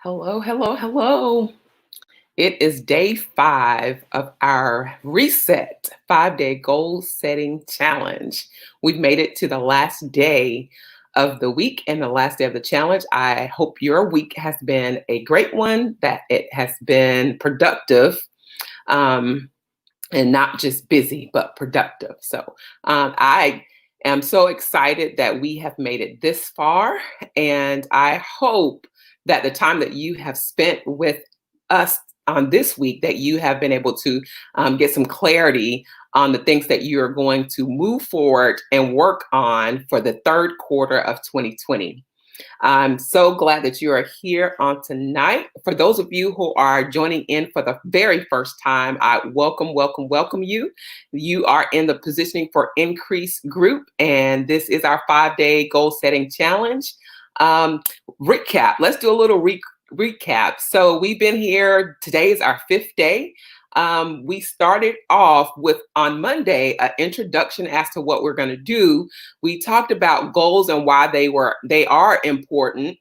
Hello, hello, hello. It is day 5 of our reset 5-day goal setting challenge. We've made it to the last day of the week and the last day of the challenge. I hope your week has been a great one, that it has been productive, um, and not just busy, but productive. I am so excited that we have made it this far. And I hope that the time that you have spent with us on this week, that you have been able to get some clarity on the things that you are going to move forward and work on for the third quarter of 2020. I'm so glad that you are here on tonight. For those of you who are joining in for the very first time, I welcome you. You are in the Positioning for Increase group, and this is our 5-day goal setting challenge. Recap. Let's do a little recap. So we've been here. Today is our 5th day. We started off with on Monday an introduction as to what we're going to do. We talked about goals and why they are important.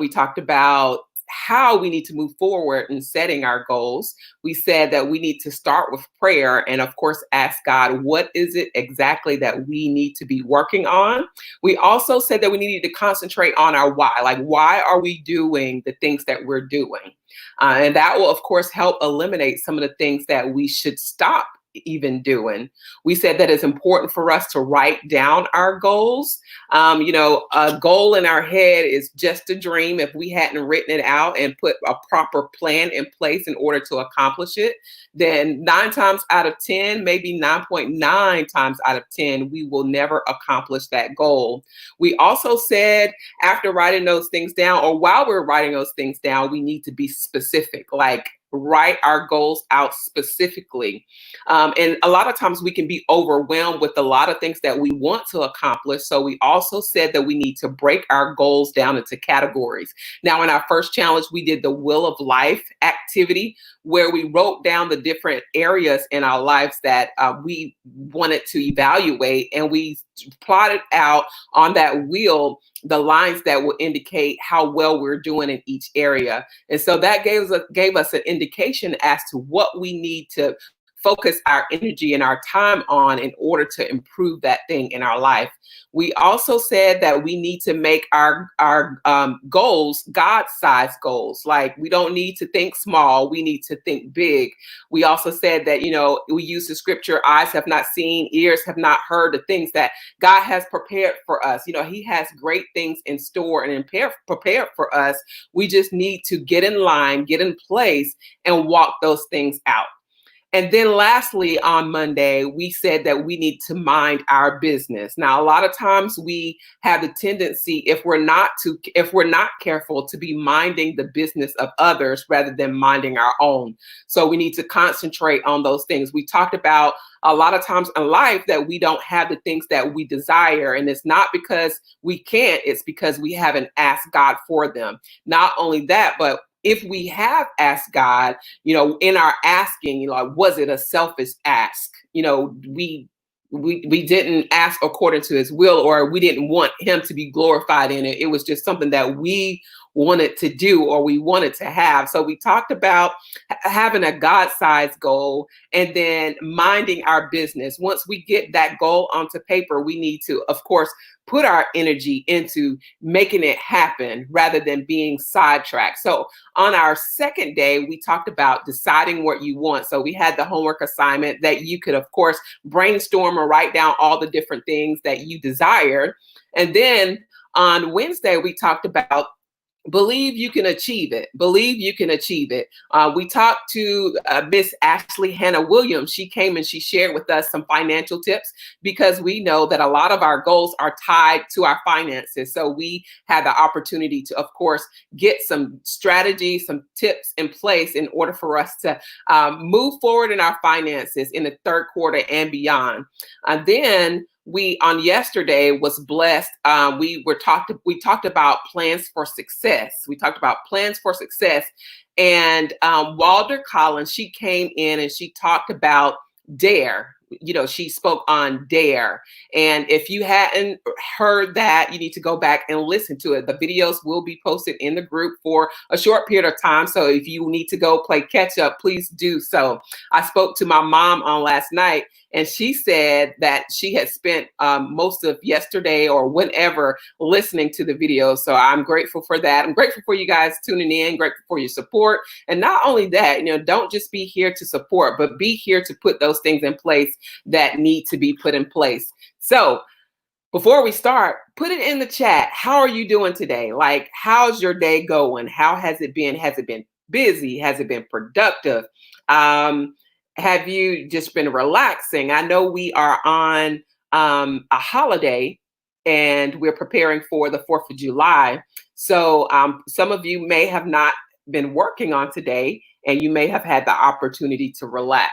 We talked about how we need to move forward in setting our goals. We said that we need to start with prayer and, of course, ask God, what is it exactly that we need to be working on? We also said that we needed to concentrate on our why. Like, why are we doing the things that we're doing? And that will, of course, help eliminate some of the things that we should stop even doing. We said that it's important for us to write down our goals. A goal in our head is just a dream if we hadn't written it out and put a proper plan in place in order to accomplish it. Then 9 times out of 10, maybe 9.9 times out of 10, we will never accomplish that goal. We also said after writing those things down, or while we're writing those things down, we need to be specific, like write our goals out specifically. And a lot of times we can be overwhelmed with a lot of things that we want to accomplish. So we also said that we need to break our goals down into categories. Now, in our first challenge, we did the Wheel of Life activity, where we wrote down the different areas in our lives that we wanted to evaluate, and we plotted out on that wheel the lines that will indicate how well we're doing in each area. And so that gave us an indication as to what we need to focus our energy and our time on in order to improve that thing in our life. We also said that we need to make our goals God-sized goals. Like, we don't need to think small, we need to think big. We also said that, we use the scripture, eyes have not seen, ears have not heard the things that God has prepared for us. He has great things in store and prepared for us. We just need to get in line, get in place, and walk those things out. And then lastly, on Monday, we said that we need to mind our business. Now, a lot of times we have the tendency, if we're not careful, to be minding the business of others rather than minding our own. So we need to concentrate on those things. We talked about a lot of times in life that we don't have the things that we desire. And it's not because we can't, it's because we haven't asked God for them. Not only that, but if we have asked God, in our asking, was it a selfish ask? We didn't ask according to his will, or we didn't want him to be glorified in it. It was just something that we wanted to do, or we wanted to have. So we talked about having a God-sized goal and then minding our business. Once we get that goal onto paper, we need to, of course, put our energy into making it happen rather than being sidetracked. So on our second day, we talked about deciding what you want. So we had the homework assignment that you could, of course, brainstorm or write down all the different things that you desire. And then on Wednesday, we talked about believe you can achieve it. Believe you can achieve it. We talked to Miss Ashley Hannah Williams. She came and she shared with us some financial tips, because we know that a lot of our goals are tied to our finances. So we had the opportunity to, of course, get some strategies, some tips in place in order for us to move forward in our finances in the third quarter and beyond. And then we on yesterday was blessed. We talked about plans for success. We talked about plans for success, and Walter Collins, she came in and she talked about dare. she spoke on Dare. And if you hadn't heard that, you need to go back and listen to it. The videos will be posted in the group for a short period of time. So if you need to go play catch up, please do so. I spoke to my mom on last night, and she said that she had spent most of yesterday or whenever listening to the videos. So I'm grateful for that. I'm grateful for you guys tuning in, grateful for your support. And not only that, don't just be here to support, but be here to put those things in place that need to be put in place. So before we start, put it in the chat. How are you doing today? Like, how's your day going? How has it been? Has it been busy? Has it been productive? Have you just been relaxing? I know we are on a holiday and we're preparing for the 4th of July. So some of you may have not been working on today, and you may have had the opportunity to relax.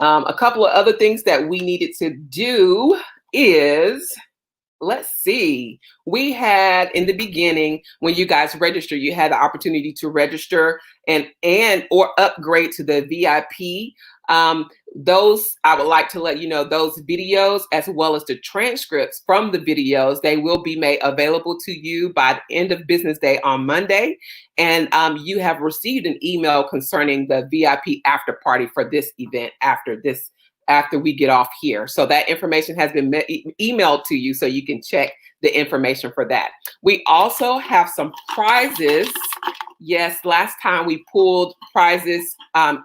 A couple of other things that we needed to do is, let's see, we had in the beginning, when you guys register, you had the opportunity to register and or upgrade to the VIP. Those, I would like to let you know, those videos as well as the transcripts from the videos, they will be made available to you by the end of business day on Monday. And you have received an email concerning the VIP after party for this event after we get off here. So that information has been emailed to you so you can check the information for that. We also have some prizes. Yes, last time we pulled prizes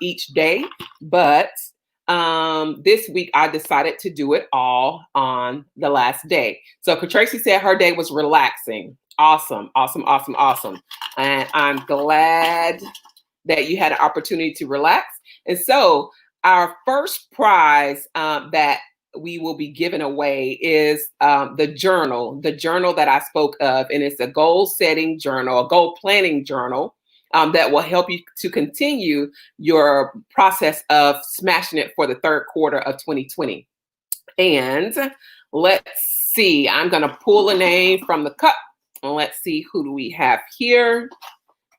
each day, but this week I decided to do it all on the last day. So Tracy said her day was relaxing. Awesome, awesome, awesome, awesome. And I'm glad that you had an opportunity to relax. And so our first prize that we will be giving away is the journal that I spoke of. And it's a goal setting journal, a goal planning journal that will help you to continue your process of smashing it for the third quarter of 2020. And let's see, I'm going to pull a name from the cup. And let's see, who do we have here?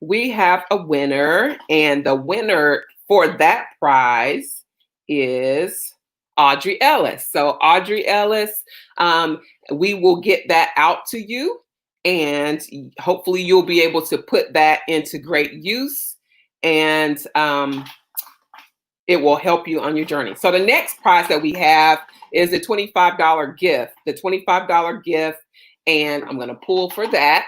We have a winner, and the winner for that prize is Audrey Ellis. So Audrey Ellis, we will get that out to you, and hopefully you'll be able to put that into great use, and it will help you on your journey. So the next prize that we have is a $25 gift, and I'm going to pull for that.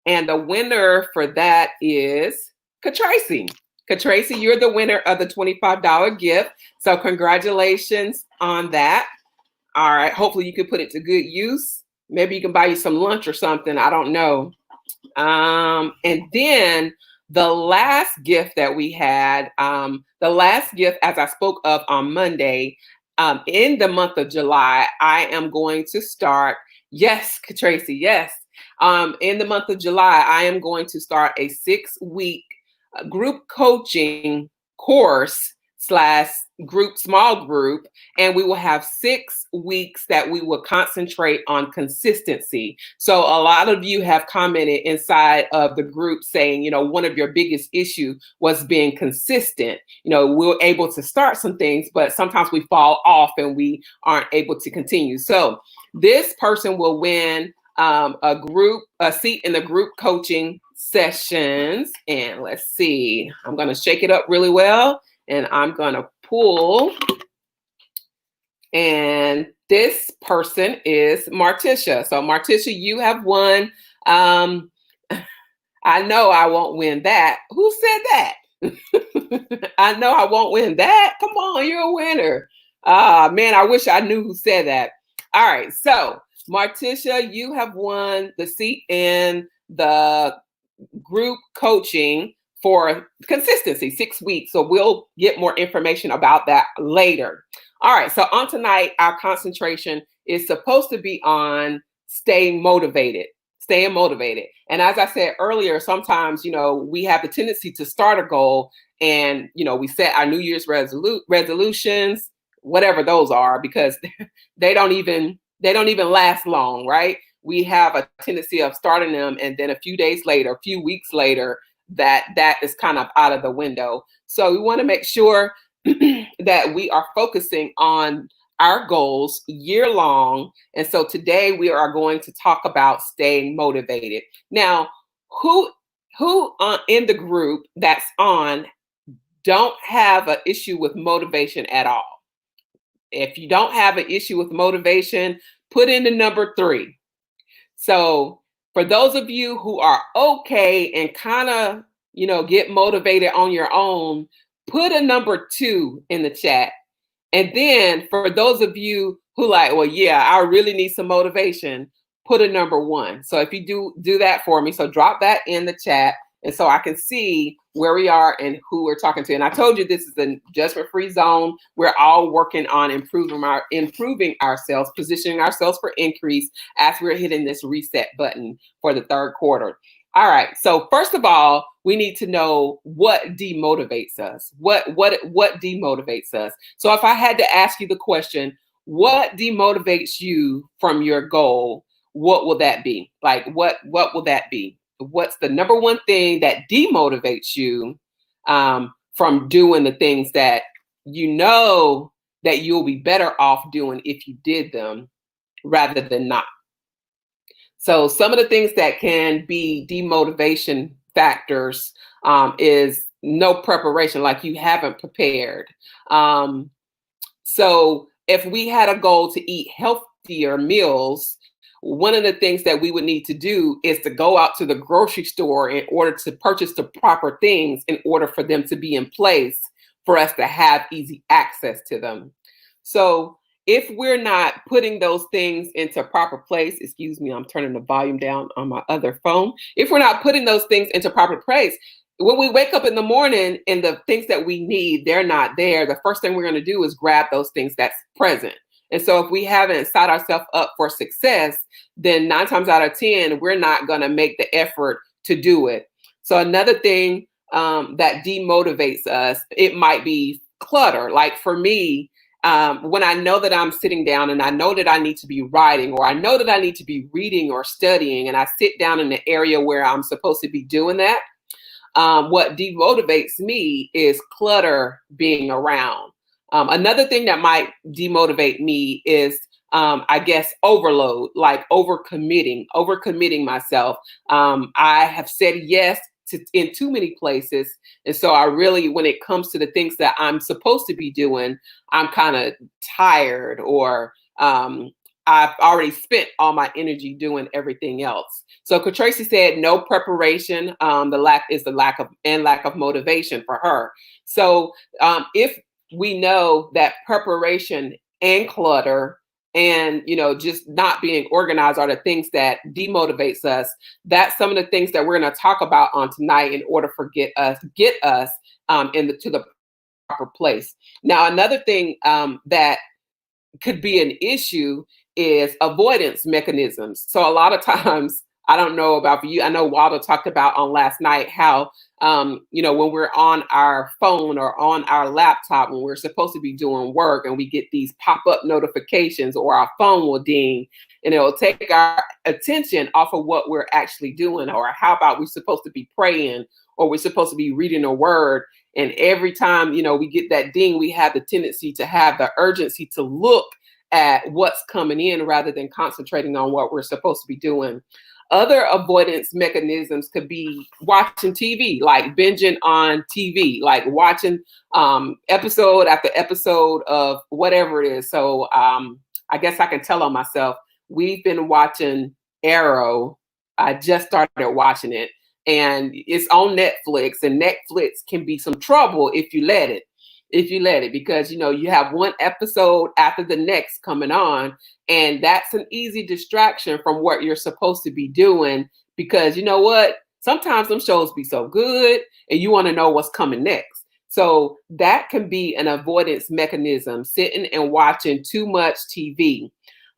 And the winner for that is Tracy. Tracy, you're the winner of the $25 gift. So congratulations on that. All right. Hopefully you can put it to good use. Maybe you can buy you some lunch or something. I don't know. And then the last gift that we had, as I spoke of on Monday, in the month of July, I am going to start. Yes, Tracy, yes. In the month of July, I am going to start a 6-week group coaching course / small group. And we will have 6 weeks that we will concentrate on consistency. So a lot of you have commented inside of the group saying, one of your biggest issues was being consistent. We're able to start some things, but sometimes we fall off and we aren't able to continue. So this person will win a seat in the group coaching sessions. And let's see, I'm going to shake it up really well, and I'm going to pull. And this person is Martisha. So Martisha, you have won. I know I won't win that. Who said that? I know I won't win that. Come on, you're a winner. Man, I wish I knew who said that. All right, so Martisha, you have won the seat in the group coaching for consistency, 6 weeks. So we'll get more information about that later. All right, so on tonight, our concentration is supposed to be on staying motivated. And as I said earlier, sometimes, we have the tendency to start a goal and, we set our New Year's resolutions, whatever those are, because they don't even last long, right? We have a tendency of starting them, and then a few weeks later, that is kind of out of the window. So we want to make sure that we are focusing on our goals year long. And so today we are going to talk about staying motivated. Now, who in the group that's on don't have an issue with motivation at all? If you don't have an issue with motivation, put in the number 3. So for those of you who are okay and kind of, get motivated on your own, put a number 2 in the chat. And then for those of you who like, well, yeah, I really need some motivation, put a number 1. So if you do that for me, so drop that in the chat. And so I can see where we are and who we're talking to. And I told you this is a judgment-free zone. We're all working on improving ourselves, positioning ourselves for increase as we're hitting this reset button for the third quarter. All right. So first of all, we need to know what demotivates us. What demotivates us? So if I had to ask you the question, what demotivates you from your goal? What will that be? Like what will that be? What's the number one thing that demotivates you from doing the things that you know that you'll be better off doing if you did them rather than not? So some of the things that can be demotivation factors is no preparation, like you haven't prepared. So if we had a goal to eat healthier meals, one of the things that we would need to do is to go out to the grocery store in order to purchase the proper things in order for them to be in place for us to have easy access to them. So if we're not putting those things into proper place, excuse me, I'm turning the volume down on my other phone. If we're not putting those things into proper place, when we wake up in the morning and the things that we need, they're not there, the first thing we're going to do is grab those things that's present. And so if we haven't set ourselves up for success, then 9 times out of 10, we're not going to make the effort to do it. So another thing that demotivates us, it might be clutter. Like for me, when I know that I'm sitting down and I know that I need to be writing, or I know that I need to be reading or studying, and I sit down in the area where I'm supposed to be doing that, what demotivates me is clutter being around. Another thing that might demotivate me is, I guess, overload, like overcommitting myself. I have said yes in too many places. And so I really, when it comes to the things that I'm supposed to be doing, I'm kind of tired, or I've already spent all my energy doing everything else. So Tracy said no preparation. The lack of motivation for her. So if we know that preparation and clutter and just not being organized are the things that demotivates us, that's some of the things that we're going to talk about on tonight in order for get us to the proper place. Now, another thing that could be an issue is avoidance mechanisms. So a lot of times, I don't know about you, I know Waldo talked about on last night how when we're on our phone or on our laptop, when we're supposed to be doing work and we get these pop-up notifications, or our phone will ding and it will take our attention off of what we're actually doing. Or how about we're supposed to be praying, or we're supposed to be reading a word, and every time we get that ding, we have the tendency to have the urgency to look at what's coming in rather than concentrating on what we're supposed to be doing. Other avoidance mechanisms could be watching TV, like binging on TV, like watching episode after episode of whatever it is. So I guess I can tell on myself, we've been watching Arrow. I just started watching it, and it's on Netflix, and Netflix can be some trouble if you let it. Because you have one episode after the next coming on, and that's an easy distraction from what you're supposed to be doing, because you know what, sometimes them shows be so good and you want to know what's coming next. So that can be an avoidance mechanism, sitting and watching too much TV.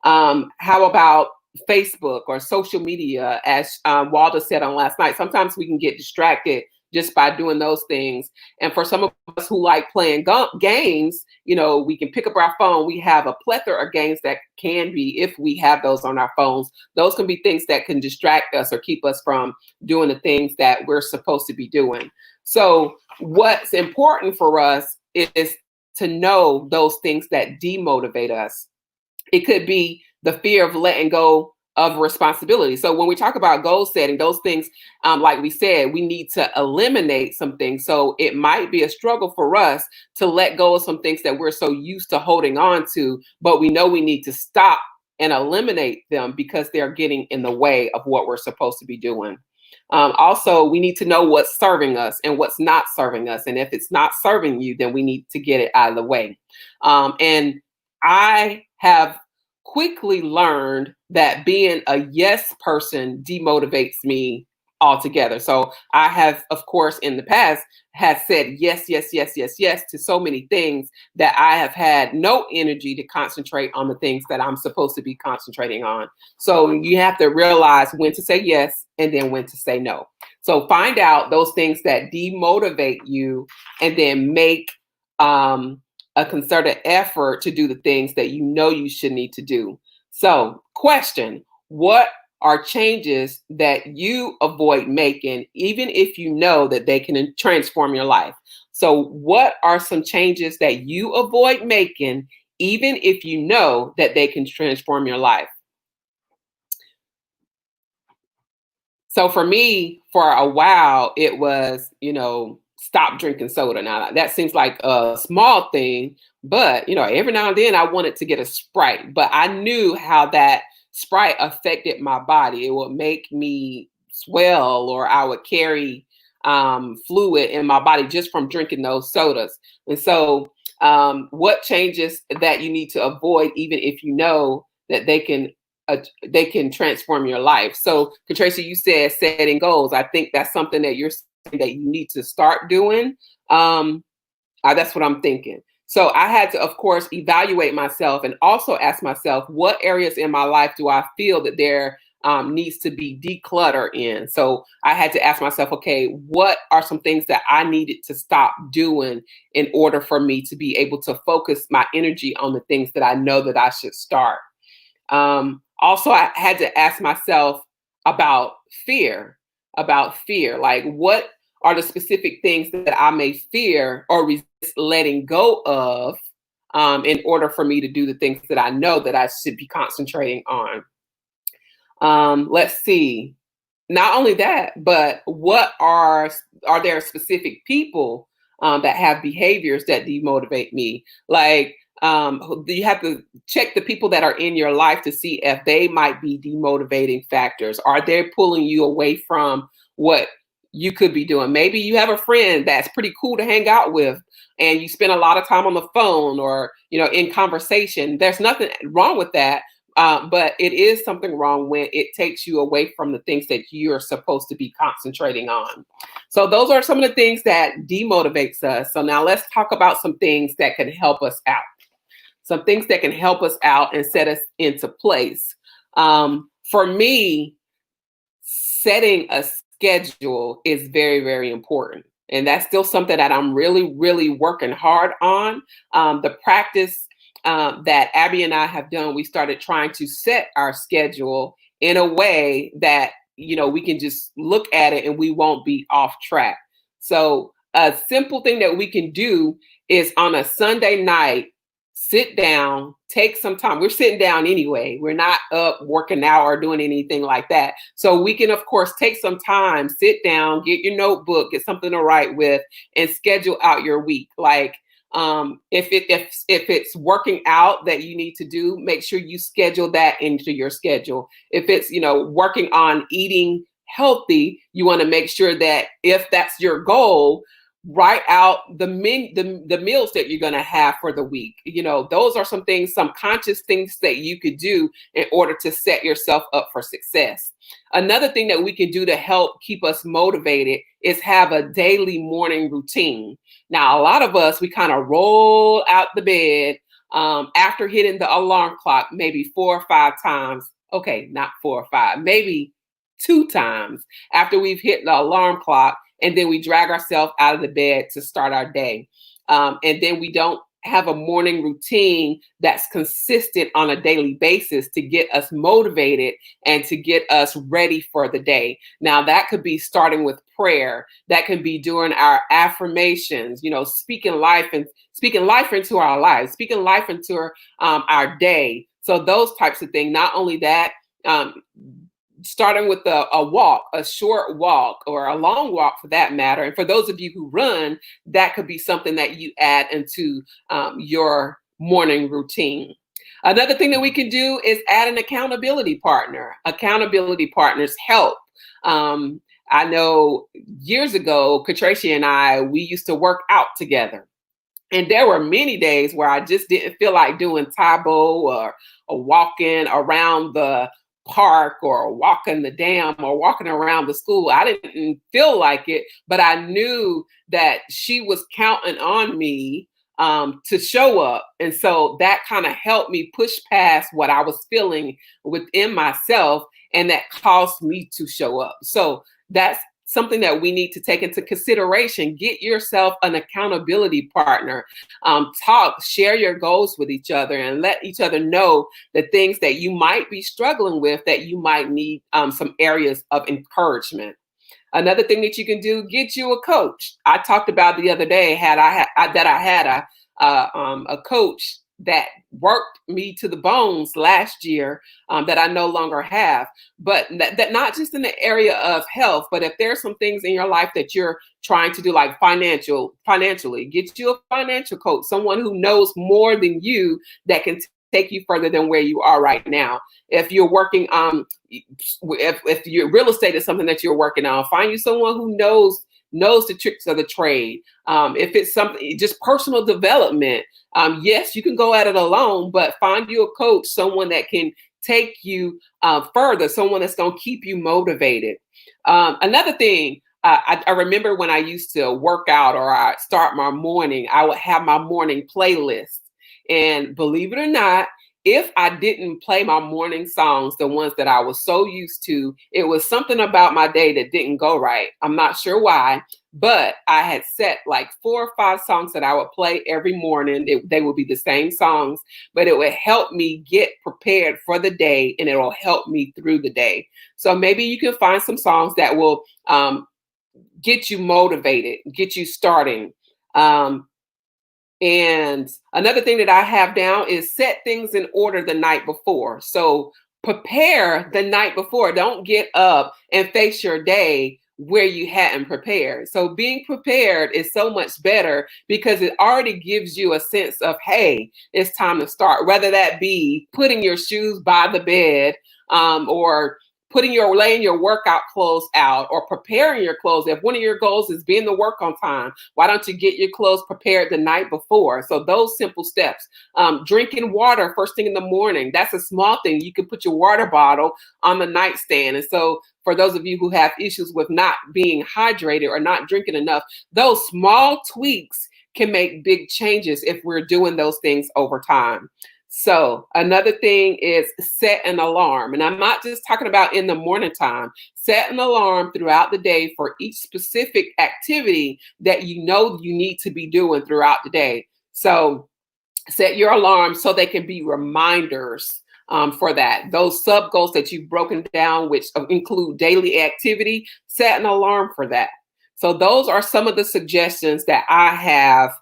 How about Facebook or social media? As Waldo said on last night, sometimes we can get distracted just by doing those things. And for some of us who like playing games, we can pick up our phone. We have a plethora of games that can be, if we have those on our phones, those can be things that can distract us or keep us from doing the things that we're supposed to be doing. So what's important for us is to know those things that demotivate us. It could be the fear of letting go of responsibility. So when we talk about goal setting, those things, like we said, we need to eliminate some things. So it might be a struggle for us to let go of some things that we're so used to holding on to, but we know we need to stop and eliminate them because they're getting in the way of what we're supposed to be doing. Also, we need to know what's serving us and what's not serving us. And if it's not serving you, then we need to get it out of the way. And I have quickly learned that being a yes person demotivates me altogether. So I have, of course, in the past has said yes, yes, yes, yes, yes to so many things that I have had no energy to concentrate on the things that I'm supposed to be concentrating on. So you have to realize when to say yes and then when to say no. So find out those things that demotivate you and then make a concerted effort to do the things that you know you should need to do. So, question: what are changes that you avoid making, even if you know that they can transform your life? So, what are some changes that you avoid making, even if you know that they can transform your life? So for me, for a while, it was, stop drinking soda. Now that seems like a small thing, but every now and then I wanted to get a Sprite, but I knew how that Sprite affected my body. It would make me swell, or I would carry fluid in my body just from drinking those sodas. And so, what changes that you need to avoid, even if you know that they can transform your life. So, Katracia, you said setting goals. I think that's something that you're saying that you need to start doing. That's what I'm thinking. So I had to, of course, evaluate myself and also ask myself, what areas in my life do I feel that there needs to be declutter in? So I had to ask myself, okay, what are some things that I needed to stop doing in order for me to be able to focus my energy on the things that I know that I should start? Also, I had to ask myself about fear, like what are the specific things that I may fear or resist letting go of in order for me to do the things that I know that I should be concentrating on. Let's see. Not only that, but what are there specific people that have behaviors that demotivate me? Like, you have to check the people that are in your life to see if they might be demotivating factors. Are they pulling you away from what you could be doing? Maybe you have a friend that's pretty cool to hang out with, and you spend a lot of time on the phone or in conversation. There's nothing wrong with that, but it is something wrong when it takes you away from the things that you're supposed to be concentrating on. So those are some of the things that demotivates us. So now let's talk about some things that can help us out. Some things that can help us out and set us into place. For me, setting a schedule is very, very important. And that's still something that I'm really, really working hard on. The practice that Abby and I have done, we started trying to set our schedule in a way that, we can just look at it and we won't be off track. So a simple thing that we can do is on a Sunday night, sit down, take some time. We're sitting down anyway. We're not up working out or doing anything like that. So we can, of course, take some time, sit down, get your notebook, get something to write with, and schedule out your week. Like, if it's working out that you need to do, make sure you schedule that into your schedule. If it's working on eating healthy, you want to make sure that if that's your goal, write out the meals that you're going to have for the week. Those are some things, some conscious things that you could do in order to set yourself up for success. Another thing that we can do to help keep us motivated is have a daily morning routine. Now, a lot of us, we kind of roll out the bed after hitting the alarm clock maybe 4 or 5 times. Okay, not 4 or 5, maybe 2 times after we've hit the alarm clock. And then we drag ourselves out of the bed to start our day. And then we don't have a morning routine that's consistent on a daily basis to get us motivated and to get us ready for the day. Now, that could be starting with prayer. That can be during our affirmations, speaking life into our lives, speaking life into our day. So those types of things. Not only that, um, starting with a walk, a short walk or a long walk for that matter. And for those of you who run, that could be something that you add into your morning routine. Another thing that we can do is add an accountability partner. Accountability partners help. Um, I know years ago, Katracia and we used to work out together. And there were many days where I just didn't feel like doing Tae Bo or walking around the park or walking the dam or walking around the school. I didn't feel like it, but I knew that she was counting on me to show up. And so that kind of helped me push past what I was feeling within myself. And that caused me to show up. So that's something that we need to take into consideration. Get yourself an accountability partner. Share your goals with each other and let each other know the things that you might be struggling with, that you might need some areas of encouragement. Another thing that you can do, get you a coach. I talked about the other day that I had a coach that worked me to the bones last year that I no longer have. But that not just in the area of health, but if there's some things in your life that you're trying to do, like financially, get you a financial coach, someone who knows more than you that can take you further than where you are right now. If you're working if your real estate is something that you're working on, find you someone who knows the tricks of the trade. If it's something just personal development, yes, you can go at it alone, but find you a coach, someone that can take you further, someone that's going to keep you motivated. Another thing, I remember when I used to work out or I start my morning, I would have my morning playlist. And believe it or not, if I didn't play my morning songs, the ones that I was so used to, it was something about my day that didn't go right. I'm not sure why, but I had set like 4 or 5 songs that I would play every morning. They would be the same songs, but it would help me get prepared for the day and it will help me through the day. So maybe you can find some songs that will get you motivated, get you starting. And another thing that I have down is set things in order the night before. So prepare the night before. Don't get up and face your day where you hadn't prepared. So being prepared is so much better because it already gives you a sense of, hey, it's time to start. Whether that be putting your shoes by the bed or laying your workout clothes out or preparing your clothes. If one of your goals is being to work on time, why don't you get your clothes prepared the night before? So those simple steps. Drinking water first thing in the morning, that's a small thing. You can put your water bottle on the nightstand. And so for those of you who have issues with not being hydrated or not drinking enough, those small tweaks can make big changes if we're doing those things over time. So another thing is set an alarm. And I'm not just talking about in the morning time. Set an alarm throughout the day for each specific activity that you know you need to be doing throughout the day. So set your alarm so they can be reminders for that. Those sub goals that you've broken down, which include daily activity, set an alarm for that. So those are some of the suggestions that I have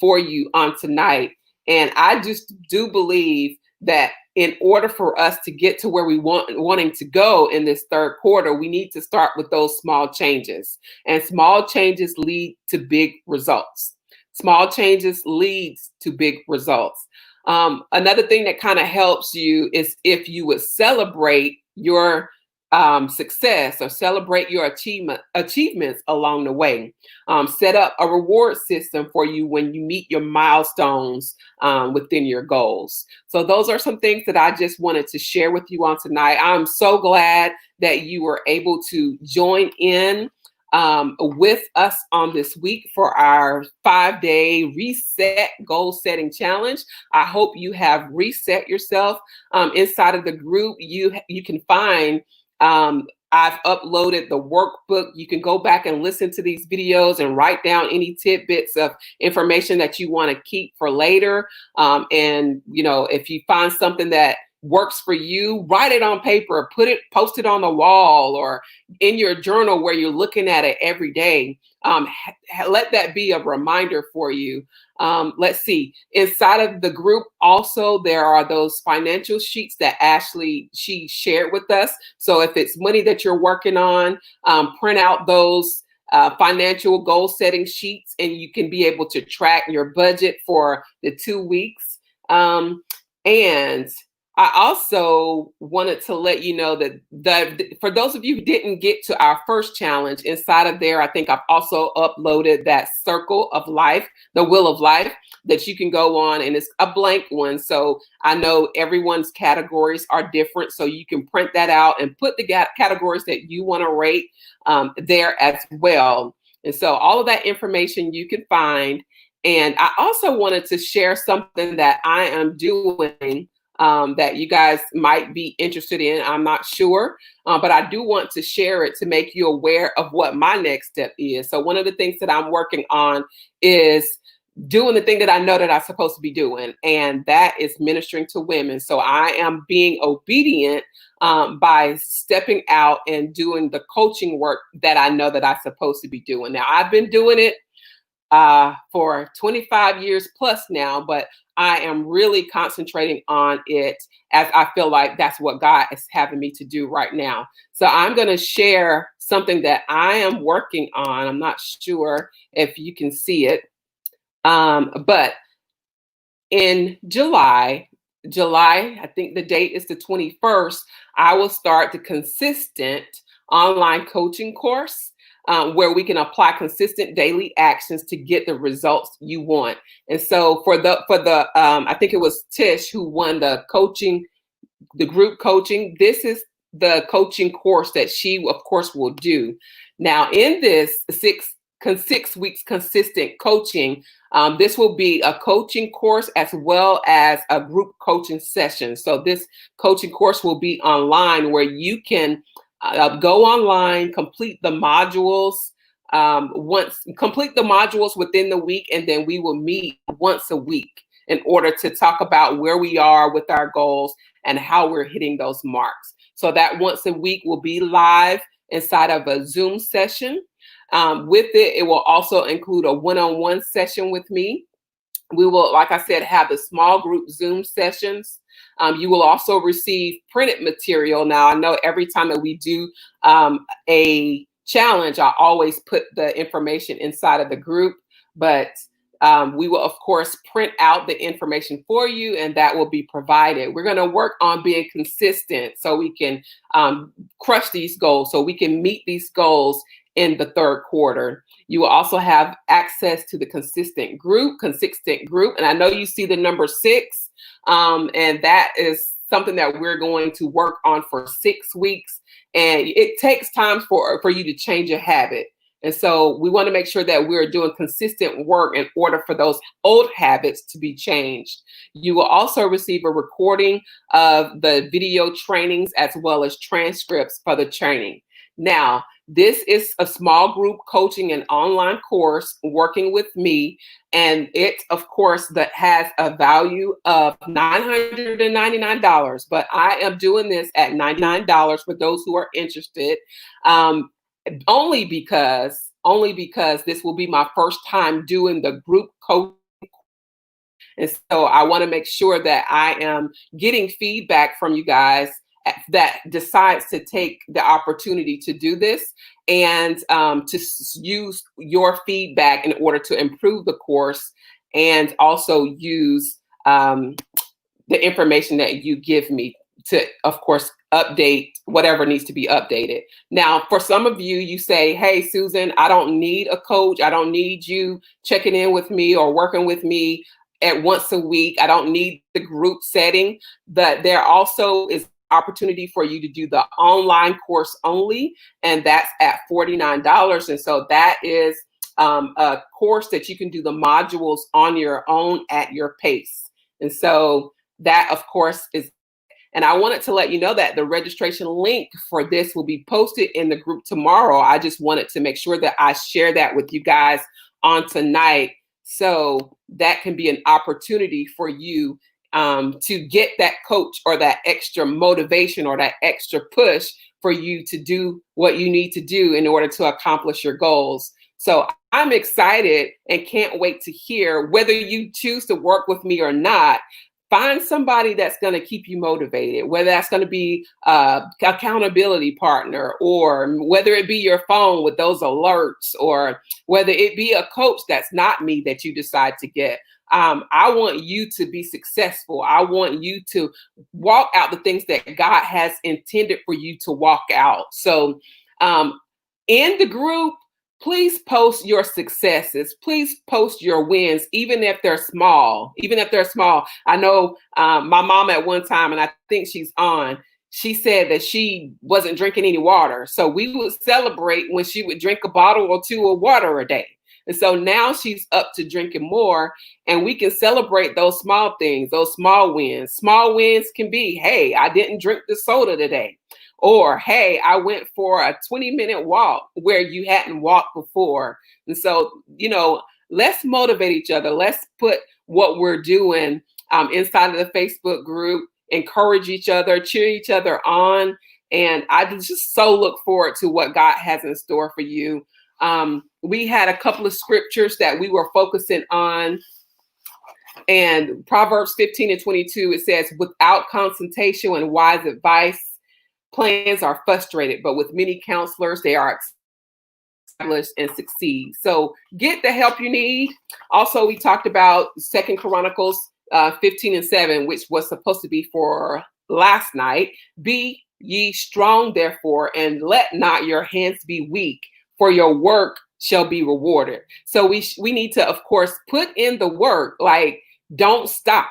for you on tonight. And I just do believe that in order for us to get to where we wanting to go in this third quarter, we need to start with those small changes. And small changes lead to big results. Small changes leads to big results. Another thing that kind of helps you is if you would celebrate your success or celebrate your achievements along the way. Set up a reward system for you when you meet your milestones within your goals. So those are some things that I just wanted to share with you on tonight. I'm so glad that you were able to join in with us on this week for our 5-day reset goal setting challenge. I hope you have reset yourself inside of the group. You can find I've uploaded the workbook. You can go back and listen to these videos and write down any tidbits of information that you want to keep for later. And, if you find something that works for you, write it on paper, post it on the wall or in your journal where you're looking at it every day. Let that be a reminder for you. Let's see. Inside of the group, also there are those financial sheets that she shared with us. So if it's money that you're working on, print out those financial goal setting sheets, and you can be able to track your budget for the 2 weeks. And I also wanted to let you know that for those of you who didn't get to our first challenge, inside of there, I think I've also uploaded that circle of life, the wheel of life, that you can go on, and it's a blank one. So I know everyone's categories are different. So you can print that out and put the categories that you want to rate there as well. And so all of that information you can find. And I also wanted to share something that I am doing that you guys might be interested in. I'm not sure, but I do want to share it to make you aware of what my next step is. So one of the things that I'm working on is doing the thing that I know that I'm supposed to be doing, and that is ministering to women. So I am being obedient by stepping out and doing the coaching work that I know that I'm supposed to be doing. Now, I've been doing it for 25 years plus now, but I am really concentrating on it as I feel like that's what God is having me to do right now. So I'm going to share something that I am working on. I'm not sure if you can see it, but in July, I think the date is the 21st, I will start the consistent online coaching course. Where we can apply consistent daily actions to get the results you want. And so for the I think it was Tish who won the group coaching. This is the coaching course that she, of course, will do. Now, in this 6 weeks consistent coaching, this will be a coaching course as well as a group coaching session. So this coaching course will be online where you can go online, complete the modules complete the modules within the week, and then we will meet once a week in order to talk about where we are with our goals and how we're hitting those marks. So that once a week will be live inside of a Zoom session. With it, it will also include a one-on-one session with me. We will, like I said, have the small group Zoom sessions. You will also receive printed material. Now, I know every time that we do a challenge, I always put the information inside of the group, but we will, of course, print out the information for you, and that will be provided. We're going to work on being consistent so we can crush these goals, so we can meet these goals in the third quarter. You will also have access to the consistent group. And I know you see the number 6, and that is something that we're going to work on for 6 weeks. And it takes time for you to change a habit. And so we want to make sure that we're doing consistent work in order for those old habits to be changed. You will also receive a recording of the video trainings as well as transcripts for the training. Now, this is a small group coaching and online course working with me. And it, of course, that has a value of $999. But I am doing this at $99 for those who are interested. Only because this will be my first time doing the group coaching. And so I want to make sure that I am getting feedback from you guys that decides to take the opportunity to do this, and to use your feedback in order to improve the course, and also use the information that you give me to, of course, update whatever needs to be updated. Now, for some of you, you say, hey, Susan, I don't need a coach. I don't need you checking in with me or working with me at once a week. I don't need the group setting. But there also is opportunity for you to do the online course only, and that's at $49. And so that is a course that you can do the modules on your own at your pace. And so that, of course, is. And I wanted to let you know that the registration link for this will be posted in the group tomorrow. I just wanted to make sure that I share that with you guys on tonight, so that can be an opportunity for you to get that coach or that extra motivation or that extra push for you to do what you need to do in order to accomplish your goals. So I'm excited and can't wait to hear whether you choose to work with me or not. Find somebody that's going to keep you motivated, whether that's going to be accountability partner, or whether it be your phone with those alerts, or whether it be a coach that's not me that you decide to get. I want you to be successful. I want you to walk out the things that God has intended for you to walk out. So in the group, please post your successes. Please post your wins, even if they're small. Even if they're small. I know my mom at one time, and I think she's on, she said that she wasn't drinking any water. So we would celebrate when she would drink a bottle or two of water a day. And so now she's up to drinking more, and we can celebrate those small things, those small wins. Small wins can be, hey, I didn't drink the soda today. Or, hey, I went for a 20-minute walk where you hadn't walked before. And so, let's motivate each other. Let's put what we're doing inside of the Facebook group, encourage each other, cheer each other on. And I just so look forward to what God has in store for you. We had a couple of scriptures that we were focusing on. And Proverbs 15:22, it says, without consultation and wise advice, plans are frustrated, but with many counselors, they are established and succeed. So get the help you need. Also, we talked about 2 Chronicles 15:7, which was supposed to be for last night. Be ye strong, therefore, and let not your hands be weak, for your work shall be rewarded. So we need to, of course, put in the work, like don't stop.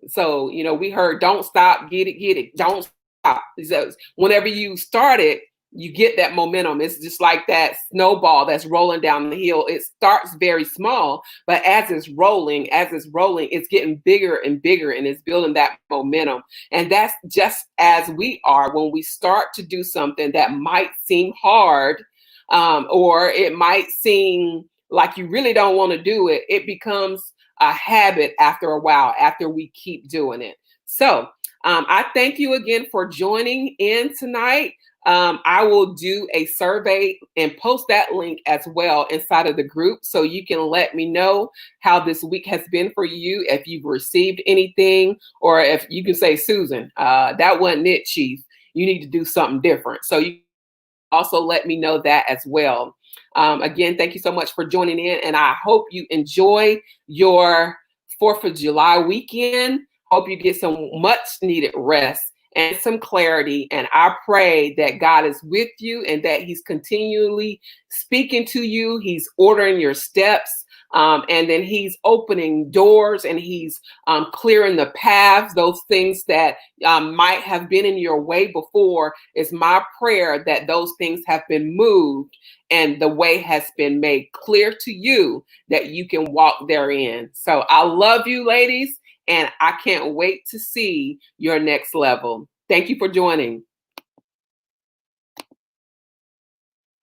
So, we heard don't stop, get it, don't stop. So whenever you start it, you get that momentum. It's just like that snowball that's rolling down the hill. It starts very small, but as it's rolling, it's getting bigger and bigger, and it's building that momentum. And that's just as we are when we start to do something that might seem hard, or it might seem like you really don't want to do it. It becomes a habit after a while, after we keep doing it. So I thank you again for joining in tonight. I will do a survey and post that link as well inside of the group, so you can let me know how this week has been for you, if you've received anything, or if you can say, Susan, that wasn't it, Chief. You need to do something different. So you also let me know that as well. Again, thank you so much for joining in, and I hope you enjoy your 4th of July weekend. Hope you get some much needed rest and some clarity. And I pray that God is with you and that he's continually speaking to you. He's ordering your steps. And then he's opening doors, and he's clearing the paths, those things that might have been in your way before. It's my prayer that those things have been moved and the way has been made clear to you, that you can walk therein. So I love you, ladies, and I can't wait to see your next level. Thank you for joining.